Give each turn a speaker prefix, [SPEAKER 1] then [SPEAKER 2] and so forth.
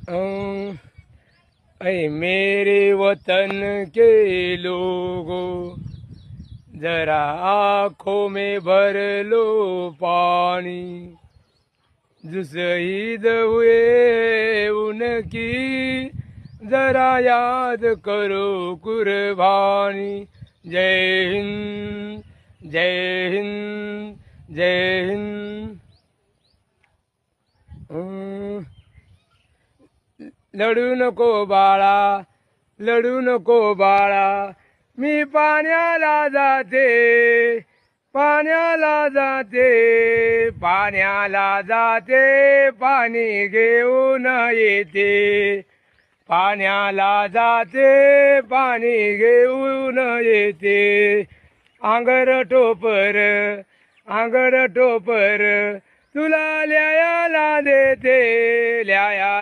[SPEAKER 1] ऐ मेरे वतन के लोगों, जरा आंखों में भर लो पानी। जो शहीद हुए उनकी जरा याद करो कुर्बानी। जय हिंद, जय हिंद, जय हिंद। लढू नको बाळा, लढू नको बाळा, मी पाण्याला जाते, पाण्याला जाते, पाण्याला जाते, पाणी घेऊन येते, पाण्याला जाते, पाणी घेऊन येते। आंगर टोपर, आंगर टोपर, तुला ल्यायाला देते, ल्याया